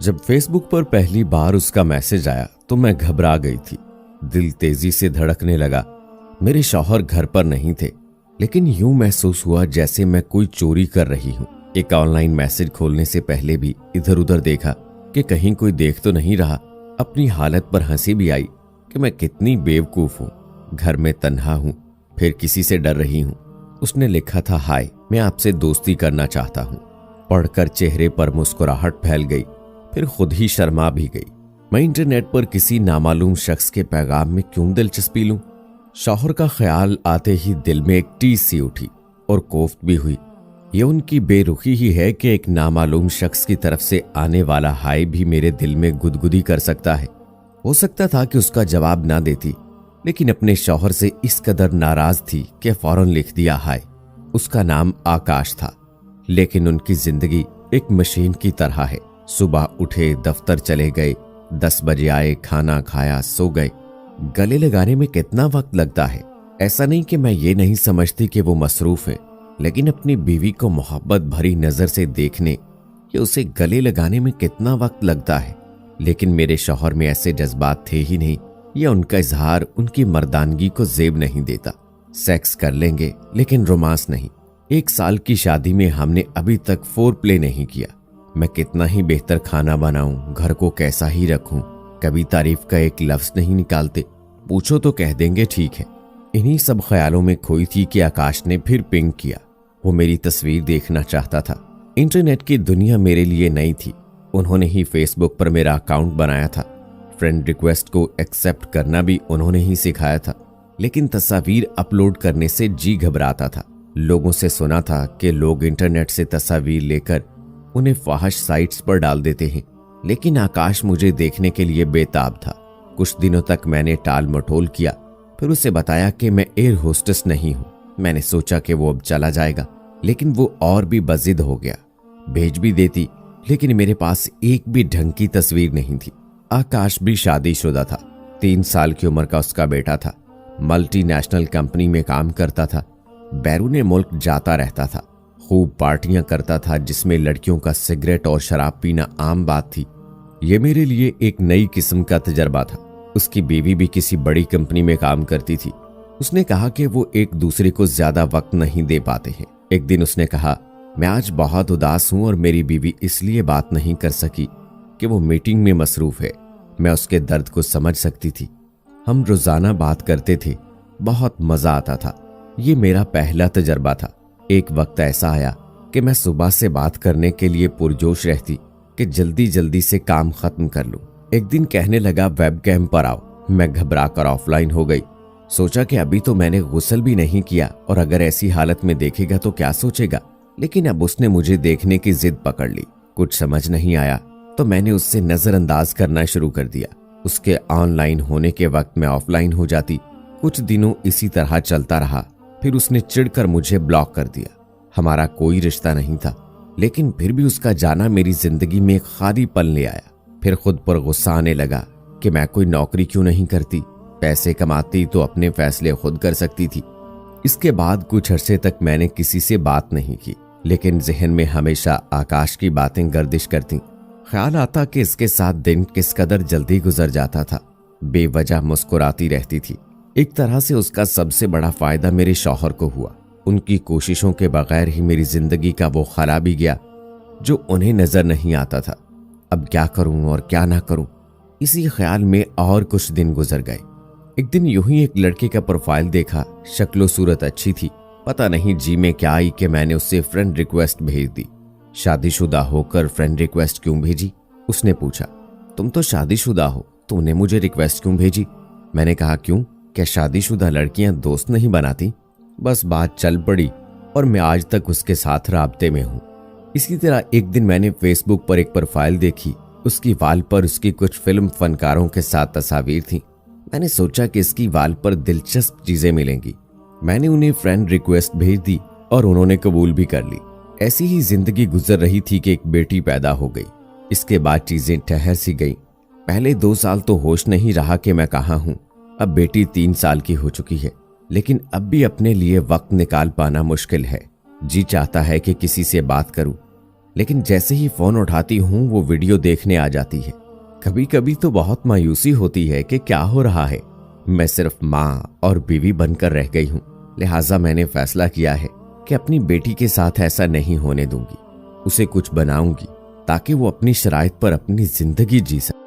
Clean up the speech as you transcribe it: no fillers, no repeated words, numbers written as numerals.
जब फेसबुक पर पहली बार उसका मैसेज आया तो मैं घबरा गई थी। दिल तेजी से धड़कने लगा। मेरे शौहर घर पर नहीं थे, लेकिन यूं महसूस हुआ जैसे मैं कोई चोरी कर रही हूं। एक ऑनलाइन मैसेज खोलने से पहले भी इधर उधर देखा कि कहीं कोई देख तो नहीं रहा। अपनी हालत पर हंसी भी आई कि मैं कितनी बेवकूफ हूं। घर में तन्हा हूं, फिर किसी से डर रही हूं। उसने लिखा था, हाय, मैं आपसे दोस्ती करना चाहता हूं। पढ़कर चेहरे पर मुस्कुराहट फैल गई, फिर खुद ही शर्मा भी गई। मैं इंटरनेट पर किसी नामालूम शख्स के पैगाम में क्यों दिलचस्पी लूं? शौहर का ख्याल आते ही दिल में एक टीस सी उठी और कोफ्त भी हुई। ये उनकी बेरुखी ही है कि एक नामालूम शख्स की तरफ से आने वाला हाय भी मेरे दिल में गुदगुदी कर सकता है। हो सकता था कि उसका जवाब ना देती, लेकिन अपने शौहर से इस कदर नाराज थी कि फौरन लिख दिया हाय। उसका नाम आकाश था, लेकिन उनकी जिंदगी एक मशीन की तरह है। सुबह उठे, दफ्तर चले गए, 10 बजे आए, खाना खाया, सो गए। गले लगाने में कितना वक्त लगता है? ऐसा नहीं कि मैं ये नहीं समझती कि वो मसरूफ है, लेकिन अपनी बीवी को मोहब्बत भरी नजर से देखने या उसे गले लगाने में कितना वक्त लगता है। लेकिन मेरे शौहर में ऐसे जज्बात थे ही नहीं, या उनका इजहार उनकी मर्दानगी को जेब नहीं देता। सेक्स कर लेंगे, लेकिन रोमांस नहीं। 1 साल की शादी में हमने अभी तक फोर प्ले नहीं किया। मैं कितना ही बेहतर खाना बनाऊं, घर को कैसा ही रखूं, कभी तारीफ का एक लफ्ज नहीं निकालते। पूछो तो कह देंगे ठीक है। इन्हीं सब ख्यालों में खोई थी कि आकाश ने फिर पिंग किया। वो मेरी तस्वीर देखना चाहता था। इंटरनेट की दुनिया मेरे लिए नई थी। उन्होंने ही फेसबुक पर मेरा अकाउंट बनाया था। फ्रेंड रिक्वेस्ट को एक्सेप्ट करना भी उन्होंने ही सिखाया था, लेकिन तस्वीर अपलोड करने से जी घबराता था। लोगों से सुना था कि लोग इंटरनेट से तस्वीर लेकर उन्हें फाहिश साइट्स पर डाल देते हैं, लेकिन आकाश मुझे देखने के लिए बेताब था। कुछ दिनों तक मैंने टाल मटोल किया, फिर उसे बताया कि मैं एयर होस्टेस नहीं हूं। मैंने सोचा कि वो अब चला जाएगा, लेकिन वो और भी बजिद हो गया। भेज भी देती, लेकिन मेरे पास एक भी ढंग की तस्वीर नहीं थी। आकाश भी शादीशुदा था। 3 साल की उम्र का उसका बेटा था। मल्टीनेशनल कंपनी में काम करता था। बैरून मुल्क जाता रहता था। खूब पार्टियां करता था, जिसमें लड़कियों का सिगरेट और शराब पीना आम बात थी। यह मेरे लिए एक नई किस्म का तजर्बा था। उसकी बीवी भी किसी बड़ी कंपनी में काम करती थी। उसने कहा कि वो एक दूसरे को ज्यादा वक्त नहीं दे पाते हैं। एक दिन उसने कहा, मैं आज बहुत उदास हूं और मेरी बीवी इसलिए बात नहीं कर सकी कि वो मीटिंग में मसरूफ है। मैं उसके दर्द को समझ सकती थी। हम रोजाना बात करते थे, बहुत मजा आता था। ये मेरा पहला तजर्बा था। एक वक्त ऐसा आया कि मैं सुबह से बात करने के लिए पुरजोश रहती कि जल्दी जल्दी से काम खत्म कर लूं। एक दिन कहने लगा, वेबकैम पर आओ। मैं घबरा कर ऑफलाइन हो गई। सोचा कि अभी तो मैंने गुस्ल भी नहीं किया और अगर ऐसी हालत में देखेगा तो क्या सोचेगा। लेकिन अब उसने मुझे देखने की जिद पकड़ ली। कुछ समझ नहीं आया तो मैंने उससे नजरअंदाज करना शुरू कर दिया। उसके ऑनलाइन होने के वक्त मैं ऑफलाइन हो जाती। कुछ दिनों इसी तरह चलता रहा। फिर उसने चिढ़कर मुझे ब्लॉक कर दिया। हमारा कोई रिश्ता नहीं था, लेकिन फिर भी उसका जाना मेरी जिंदगी में एक खाली पल ले आया। फिर खुद पर गुस्सा आने लगा कि मैं कोई नौकरी क्यों नहीं करती। पैसे कमाती तो अपने फैसले खुद कर सकती थी। इसके बाद कुछ अरसे तक मैंने किसी से बात नहीं की, लेकिन जहन में हमेशा आकाश की बातें गर्दिश करती। ख्याल आता कि इसके साथ दिन किस कदर जल्दी गुजर जाता था। बेवजह मुस्कुराती रहती थी। एक तरह से उसका सबसे बड़ा फायदा मेरे शौहर को हुआ। उनकी कोशिशों के बगैर ही मेरी जिंदगी का वो खला भी गया जो उन्हें नजर नहीं आता था। अब क्या करूं और क्या ना करूं, इसी ख्याल में और कुछ दिन गुजर गए। एक दिन यूं ही एक लड़के का प्रोफाइल देखा। शक्लो सूरत अच्छी थी। पता नहीं जी में क्या आई कि मैंने उससे फ्रेंड रिक्वेस्ट भेज दी। शादीशुदा होकर फ्रेंड रिक्वेस्ट क्यों भेजी? उसने पूछा। तुम तो शादीशुदा हो, तूने मुझे रिक्वेस्ट क्यों भेजी? मैंने कहा, क्यों, क्या शादीशुदा लड़कियां दोस्त नहीं बनाती? बस बात चल पड़ी और मैं आज तक उसके साथ राब्ते में हूं। इसी तरह एक दिन मैंने फेसबुक पर एक प्रोफाइल देखी। उसकी वाल पर उसकी कुछ फिल्म फनकारों के साथ तस्वीर थी। मैंने सोचा कि इसकी वाल पर दिलचस्प चीजें मिलेंगी। मैंने उन्हें फ्रेंड रिक्वेस्ट भेज दी और उन्होंने कबूल भी कर ली। ऐसी ही जिंदगी गुजर रही थी कि एक बेटी पैदा हो गई। इसके बाद चीजें ठहर सी गईं। पहले 2 साल तो होश नहीं रहा कि मैं कहाँ हूं। अब बेटी 3 साल की हो चुकी है, लेकिन अब भी अपने लिए वक्त निकाल पाना मुश्किल है। जी चाहता है कि किसी से बात करूं, लेकिन जैसे ही फोन उठाती हूँ वो वीडियो देखने आ जाती है। कभी कभी तो बहुत मायूसी होती है कि क्या हो रहा है। मैं सिर्फ माँ और बीवी बनकर रह गई हूँ, लिहाजा मैंने फैसला किया है कि अपनी बेटी के साथ ऐसा नहीं होने दूंगी। उसे कुछ बनाऊंगी ताकि वो अपनी शराइत पर अपनी जिंदगी जी सके।